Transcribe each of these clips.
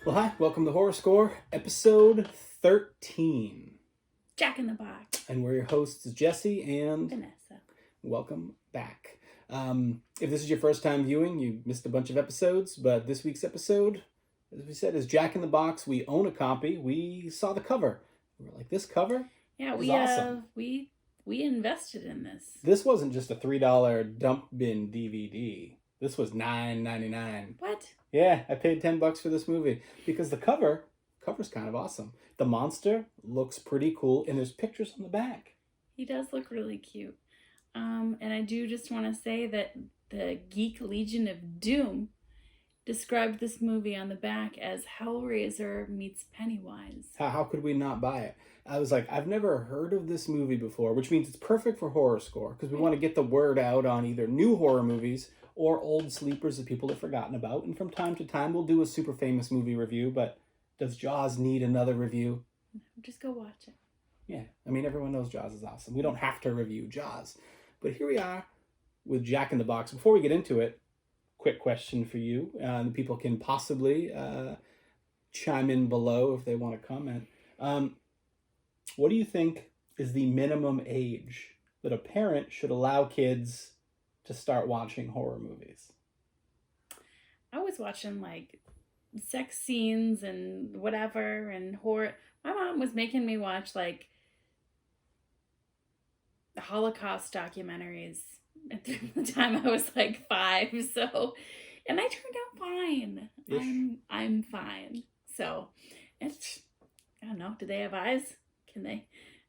Well, hi, welcome to Horror Score, episode 13. Jack in the Box. And we're your hosts, Jesse and Vanessa. Welcome back. If this is your first time viewing, you missed a bunch of episodes, but this week's episode, as we said, is Jack in the Box. We own a copy. We saw the cover. We were like, this cover? Yeah, Awesome. we invested in this. This wasn't just a $3 dump bin DVD. This was $9.99. What? Yeah, I paid $10 for this movie because the cover's kind of awesome. The monster looks pretty cool, and there's pictures on the back. He does look really cute. And I do just want to say that the Geek Legion of Doom described this movie on the back as Hellraiser meets Pennywise. How could we not buy it? I was like, I've never heard of this movie before, which means it's perfect for Horror Score because we want to get the word out on either new horror movies or old sleepers that people have forgotten about. And from time to time, we'll do a super famous movie review, but does Jaws need another review? Just go watch it. Yeah, I mean, everyone knows Jaws is awesome. We don't have to review Jaws. But here we are with Jack in the Box. Before we get into it, quick question for you. People can possibly chime in below if they want to comment. What do you think is the minimum age that a parent should allow kids to start watching horror movies? I was watching like sex scenes and whatever and horror. My mom was making me watch like Holocaust documentaries at the time I was like 5. So, and I turned out fine. Ish. I'm fine. So, it's, I don't know. Do they have eyes? Can they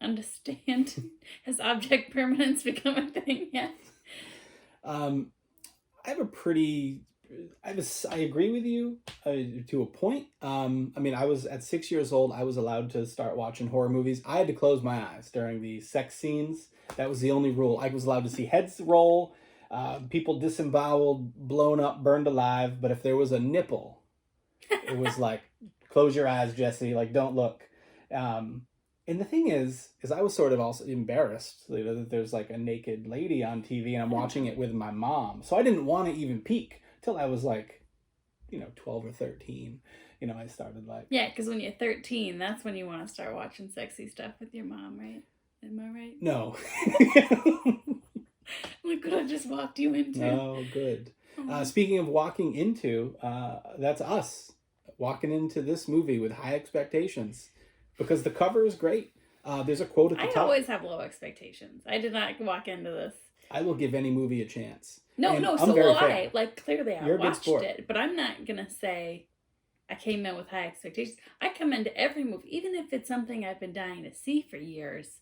understand? Has object permanence become a thing yet? I agree with you to a point. I mean, I was at 6 years old. I was allowed to start watching horror movies. I had to close my eyes during the sex scenes. That was the only rule. I was allowed to see heads roll, people disemboweled, blown up, burned alive. But if there was a nipple, it was like, close your eyes, Jesse. Like, don't look. And the thing is I was sort of also embarrassed that there's like a naked lady on TV and I'm watching it with my mom. So I didn't want to even peek till I was like, 12 or 13. I started like... Yeah, because when you're 13, that's when you want to start watching sexy stuff with your mom, right? Am I right? No. Look what I just walked you into. Oh, good. Oh. Speaking of walking into, that's us walking into this movie with high expectations. Because the cover is great. There's a quote at the top. I always have low expectations. I did not walk into this. I will give any movie a chance. No, so will I. Like, clearly I watched it. But I'm not going to say I came in with high expectations. I come into every movie, even if it's something I've been dying to see for years.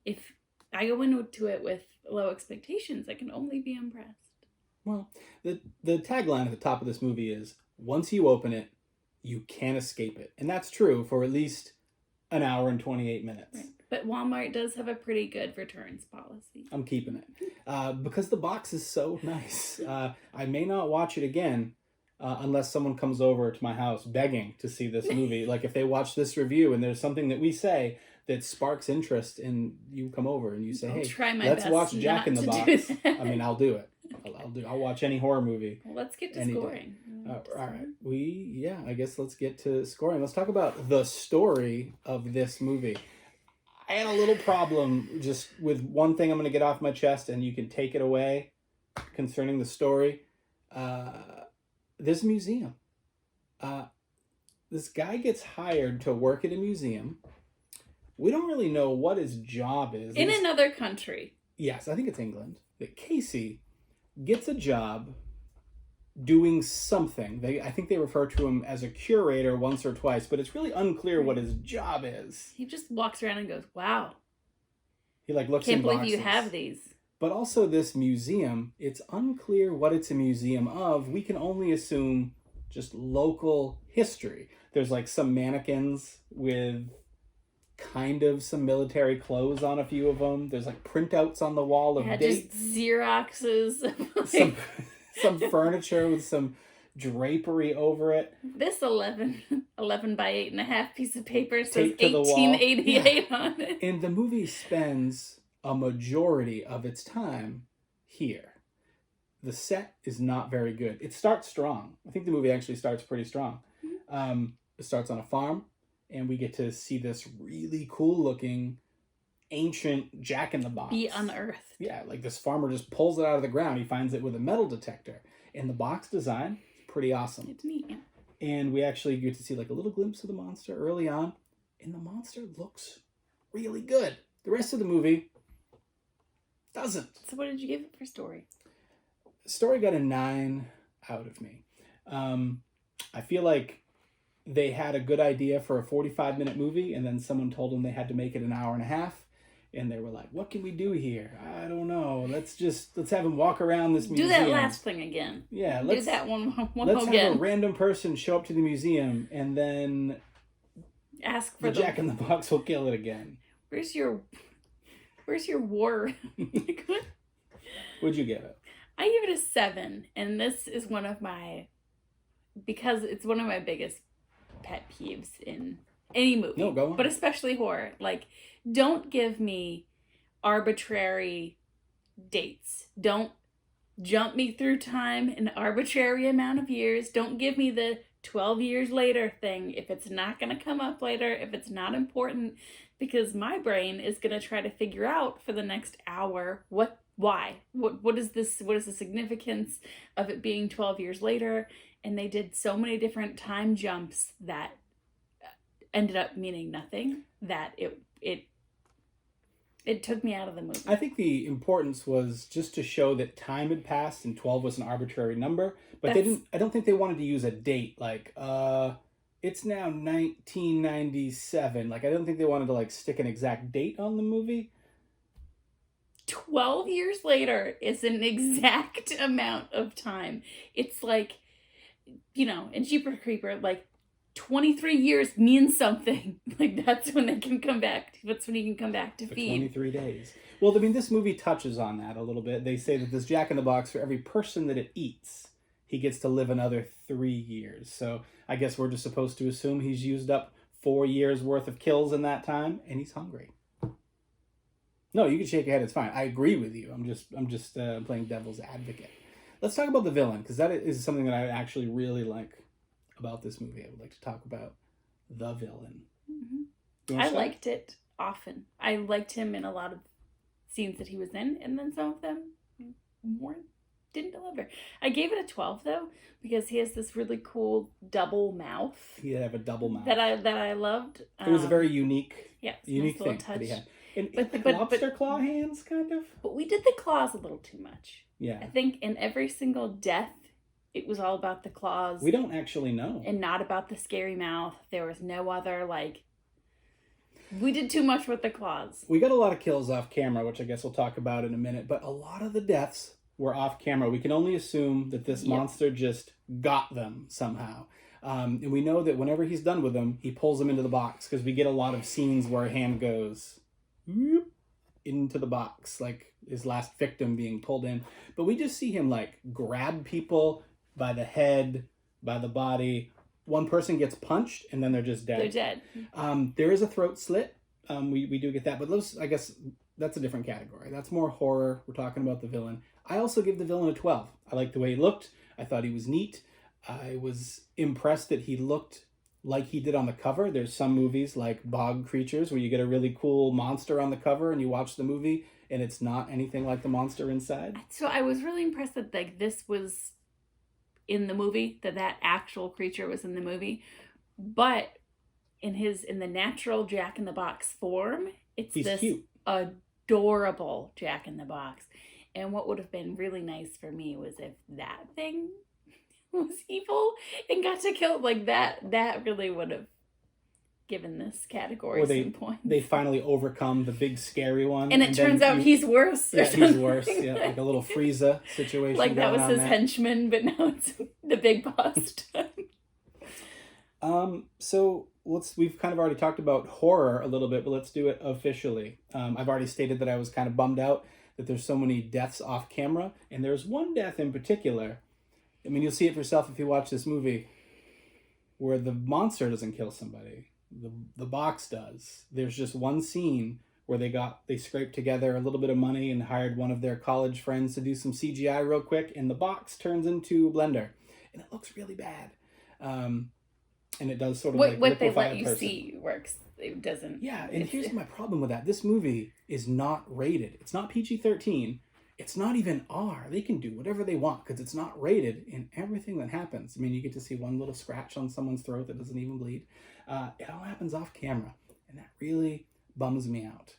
If I go into it with low expectations, I can only be impressed. Well, the tagline at the top of this movie is, once you open it, you can't escape it. And that's true for at least an hour and 28 minutes. Right. But Walmart does have a pretty good returns policy. I'm keeping it. Because the box is so nice. I may not watch it again unless someone comes over to my house begging to see this movie. Like if they watch this review and there's something that we say that sparks interest and you come over and you say, hey, let's watch Jack in the Box. I mean, I'll do it. I'll watch any horror movie. Well, let's get to scoring. All right. I guess let's get to scoring. Let's talk about the story of this movie. I had a little problem just with one thing I'm going to get off my chest, and you can take it away concerning the story. There's a museum. This guy gets hired to work at a museum. We don't really know what his job is. In another country. Yes, I think it's England. That Casey gets a job doing something. I think they refer to him as a curator once or twice, but it's really unclear what his job is. He just walks around and goes, wow. He looks in boxes. Can't believe you have these. But also this museum, it's unclear what it's a museum of. We can only assume just local history. There's some mannequins with kind of some military clothes on a few of them. There's printouts on the wall of dates. Just Xeroxes. Some furniture with some drapery over it. This 11 by 8.5 piece of paper says 1888 on it. And the movie spends a majority of its time here. The set is not very good. It starts strong. I think the movie actually starts pretty strong. It starts on a farm, and we get to see this really cool looking ancient Jack-in-the-Box. Be unearthed. Yeah, like this farmer just pulls it out of the ground. He finds it with a metal detector. And the box design is pretty awesome. It's neat, yeah. And we actually get to see like a little glimpse of the monster early on. And the monster looks really good. The rest of the movie doesn't. So what did you give it for story? Story got a 9 out of me. I feel like they had a good idea for a 45-minute movie, and then someone told them they had to make it an hour and a half. And they were like, what can we do here? I don't know. Let's have him walk around this museum. Do that last thing again. Yeah, let's do that one let's again. Have a random person show up to the museum and then ask for the Jack-in-the-Box will kill it again. Where's your war? What'd you give it? I give it a 7, and this is because it's one of my biggest pet peeves in any movie. No, go on. But especially horror. Like, don't give me arbitrary dates. Don't jump me through time an arbitrary amount of years. Don't give me the 12 years later thing if it's not going to come up later, if it's not important, because my brain is going to try to figure out for the next hour what is the significance of it being 12 years later. And they did so many different time jumps that ended up meaning nothing, that it took me out of the movie. I think the importance was just to show that time had passed and 12 was an arbitrary number, but I don't think they wanted to use a date like it's now 1997. Like, I don't think they wanted to like stick an exact date on the movie. 12 years later is an exact amount of time. It's like, in Jeepers Creeper, like 23 years means something. Like, that's when they can come back. That's when you can come back to feed. 23 days. Well, I mean, this movie touches on that a little bit. They say that this Jack-in-the-Box, for every person that it eats, he gets to live another 3 years. So I guess we're just supposed to assume he's used up 4 years worth of kills in that time, and he's hungry. No, you can shake your head. It's fine. I agree with you. I'm just playing devil's advocate. Let's talk about the villain, because that is something that I actually really like about this movie. I would like to talk about the villain. Mm-hmm. I liked it often. I liked him in a lot of scenes that he was in, and then some of them didn't deliver. I gave it a 12 though, because he has this really cool double mouth. He did have a double mouth that I loved. It was a very unique nice thing touch. That he had. But lobster claw hands, kind of. But we did the claws a little too much. Yeah. I think in every single death, it was all about the claws. We don't actually know. And not about the scary mouth. There was no other, we did too much with the claws. We got a lot of kills off camera, which I guess we'll talk about in a minute. But a lot of the deaths were off camera. We can only assume that this monster just got them somehow. And we know that whenever he's done with them, he pulls them into the box, because we get a lot of scenes where a hand goes into the box, like his last victim being pulled in. But we just see him grab people by the head, by the body. One person gets punched and then they're just dead. They're dead. There is a throat slit. We do get that, but I guess that's a different category. That's more horror. We're talking about the villain. I also give the villain a 12. I liked the way he looked. I thought he was neat. I was impressed that he looked like he did on the cover. There's some movies like Bog Creatures where you get a really cool monster on the cover and you watch the movie and it's not anything like the monster inside. So I was really impressed that this was in the movie, that actual creature was in the movie. But in the natural Jack-in-the-Box form, he's this cute, adorable Jack-in-the-Box. And what would have been really nice for me was if that thing was evil and got to kill that really would have given this category some points. They finally overcome the big scary one, and it turns out he's worse. Yeah, he's worse. Yeah, like a little Frieza situation. Like that was his henchman, but now it's the big boss time. So we've kind of already talked about horror a little bit, but let's do it officially. I've already stated that I was kind of bummed out that there's so many deaths off camera, and there's one death in particular. I mean, you'll see it for yourself if you watch this movie, where the monster doesn't kill somebody. The box does. There's just one scene where they scraped together a little bit of money and hired one of their college friends to do some CGI real quick, and the box turns into a blender. And it looks really bad. and it does sort of what they liquefy let a you person. see works. It doesn't. Yeah, and here's my problem with that. This movie is not rated. It's not PG-13. It's not even R. They can do whatever they want because it's not rated in everything that happens. I mean, you get to see one little scratch on someone's throat that doesn't even bleed. It all happens off camera, and that really bums me out.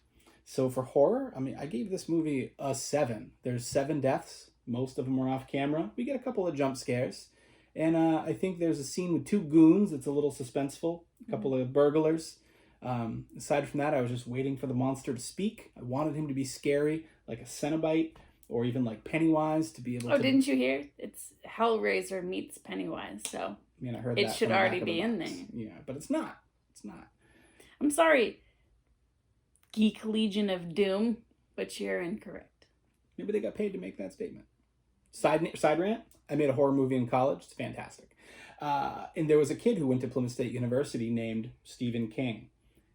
So for horror, I mean, I gave this movie a 7. There's 7 deaths. Most of them are off camera. We get a couple of jump scares. And I think there's a scene with 2 goons that's a little suspenseful. A couple of burglars. Aside from that, I was just waiting for the monster to speak. I wanted him to be scary, like a Cenobite, or even like Pennywise to be able to... Oh, didn't you hear? It's Hellraiser meets Pennywise, so... I mean, I heard it that should already be in there. Yeah, but it's not. It's not. I'm sorry, Geek Legion of Doom, but you're incorrect. Maybe they got paid to make that statement. Side rant, I made a horror movie in college. It's fantastic. And there was a kid who went to Plymouth State University named Stephen King.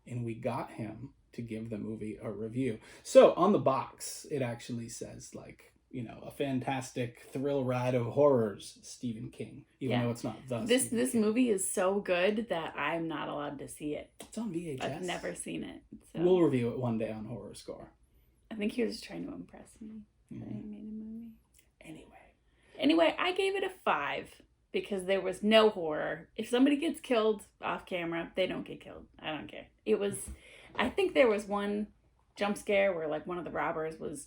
And we got him to give the movie a review. So on the box, it actually says, like, you know, a fantastic thrill ride of horrors, Stephen King. Even though it's not the This movie is so good that I'm not allowed to see it. It's on VHS. I've never seen it. So. We'll review it one day on Horror Score. I think he was trying to impress me. Mm-hmm. I made a movie. Anyway, I gave it a 5 because there was no horror. If somebody gets killed off camera, they don't get killed. I don't care. I think there was one jump scare where like one of the robbers was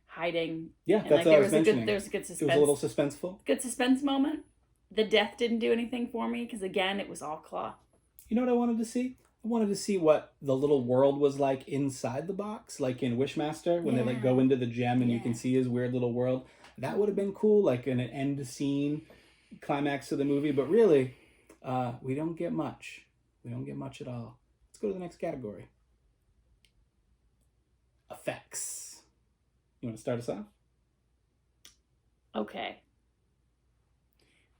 hiding. Yeah, and, that's like, what I was mentioning. There was a good suspense. It was a little suspenseful. Good suspense moment. The death didn't do anything for me because again, it was all claw. You know what I wanted to see? I wanted to see what the little world was like inside the box, like in Wishmaster, when they like go into the gem and you can see his weird little world. That would have been cool, like in an end scene climax of the movie. But really, we don't get much. We don't get much at all. Let's go to the next category. Effects. You want to start us off? Okay.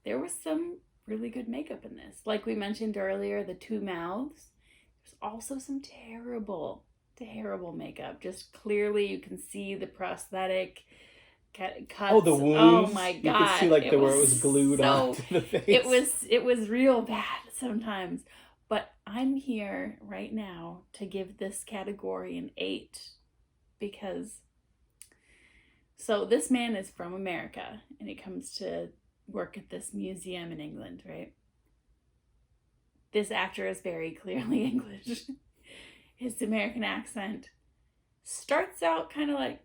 There was some really good makeup in this. Like we mentioned earlier, the 2 mouths. There's also some terrible makeup. Just clearly you can see the prosthetic cuts. Oh, the wounds. Oh my God. You could see like where it was glued onto the face. It was real bad sometimes. But I'm here right now to give this category an 8 because so this man is from America and he comes to work at this museum in England, right? This actor is very clearly English. His American accent starts out kind of like,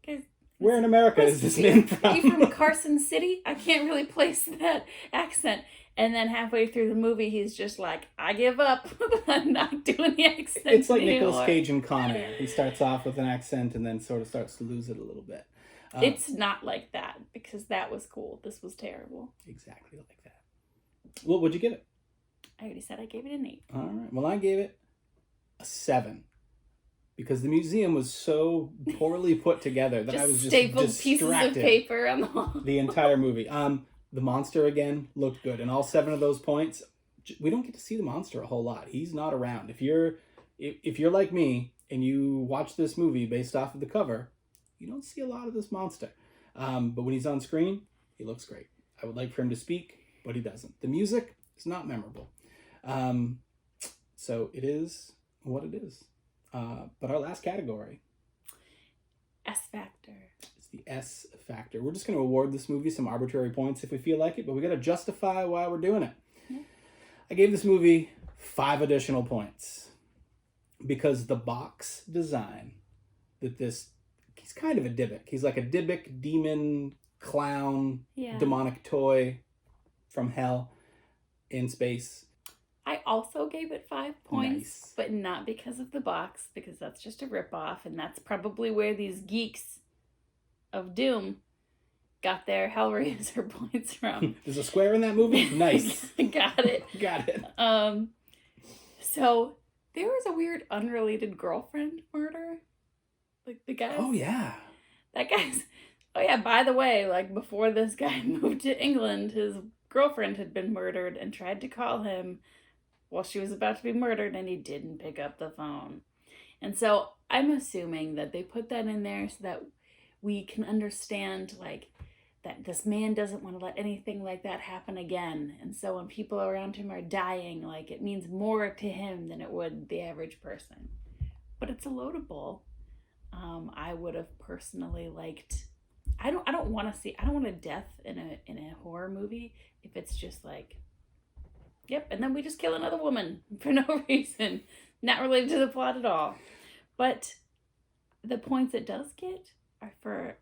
guys, where in America is this man from? Are you from Carson City? I can't really place that accent. And then halfway through the movie, he's just like, I give up. I'm not doing the accent It's like anymore. Nicolas Cage in Con Air. He starts off with an accent and then sort of starts to lose it a little bit. It's not like that because that was cool. This was terrible. Exactly like that. Well, what'd you give it? I already said I gave it an 8. All right. Well, I gave it a 7 because the museum was so poorly put together that I was just stapled distracted pieces of paper on the wall. the entire movie. The monster again looked good, and all 7 of those points. We don't get to see the monster a whole lot. He's not around. If you're like me and you watch this movie based off of the cover, you don't see a lot of this monster. But when he's on screen, he looks great. I would like for him to speak, but he doesn't. The music is not memorable. So it is what it is. But our last category. S Factor. It's the S Factor. We're just going to award this movie some arbitrary points if we feel like it, but we got to justify why we're doing it. Yeah. I gave this movie 5 additional points because the box design that he's kind of a Dybbuk. He's like a Dybbuk demon clown demonic toy from hell in space. I also gave it 5 points, but not because of the box, because that's just a ripoff, and that's probably where these geeks of Doom got their Hellraiser points from. There's a square in that movie? Nice. Got it. Got it. So there was a weird unrelated girlfriend murder. Like the guy. Oh, yeah. That guy's. Oh, yeah, by the way, like before this guy moved to England, his girlfriend had been murdered and tried to call him while she was about to be murdered, and he didn't pick up the phone. And so I'm assuming that they put that in there so that we can understand, like, that this man doesn't want to let anything like that happen again. And so when people around him are dying, like, it means more to him than it would the average person. But it's a loaded bowl. I would have personally liked, I don't want a death in a horror movie if it's just like, yep, and then we just kill another woman for no reason, not related to the plot at all. But the points it does get are for,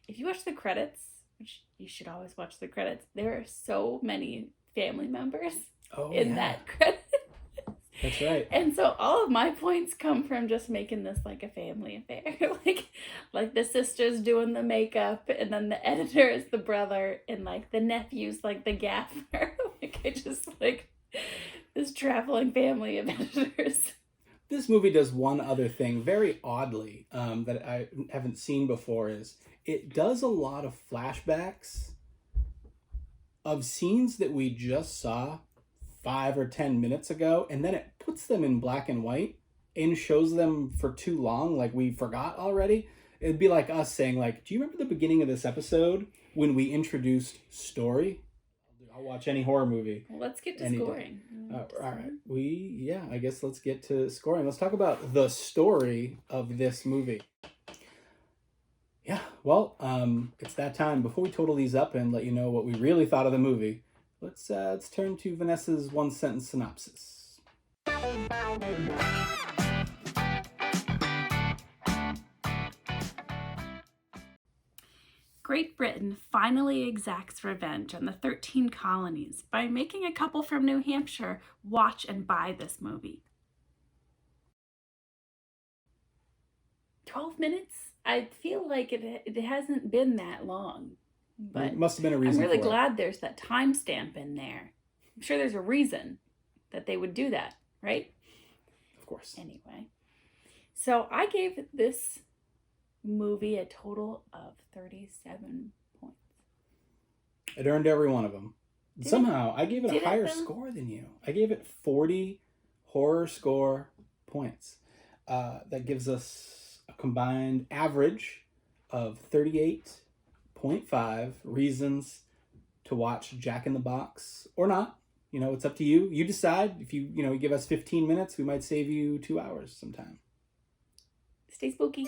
if you watch the credits, which you should always watch the credits, there are so many family members in that credit. That's right. And so all of my points come from just making this like a family affair. like the sister's doing the makeup, and then the editor is the brother, and like the nephew's like the gaffer. Like, I just like this traveling family of editors. This movie does one other thing very oddly that I haven't seen before, is it does a lot of flashbacks of scenes that we just saw 5 or 10 minutes ago, and then it puts them in black and white and shows them for too long, like we forgot already. It'd be like us saying, like, do you remember the beginning of this episode when we introduced story? I'll watch any horror movie. Well, let's get to scoring. All right. I guess let's get to scoring. Let's talk about the story of this movie. Yeah, well, it's that time. Before we total these up and let you know what we really thought of the movie, let's turn to Vanessa's one-sentence synopsis. Great Britain finally exacts revenge on the 13 colonies by making a couple from New Hampshire watch and buy this movie. 12 minutes? I feel like it hasn't been that long. But it must have been a reason. I'm really glad there's that timestamp in there. I'm sure there's a reason that they would do that, right? Of course. Anyway, so I gave this movie a total of 37 points. It earned every one of them. Somehow, I gave it a higher score than you. I gave it 40 horror score points. That gives us a combined average of 38.5 reasons to watch Jack in the Box or not. You know, it's up to you. You decide. If you give us 15 minutes, we might save you 2 hours sometime. Stay spooky.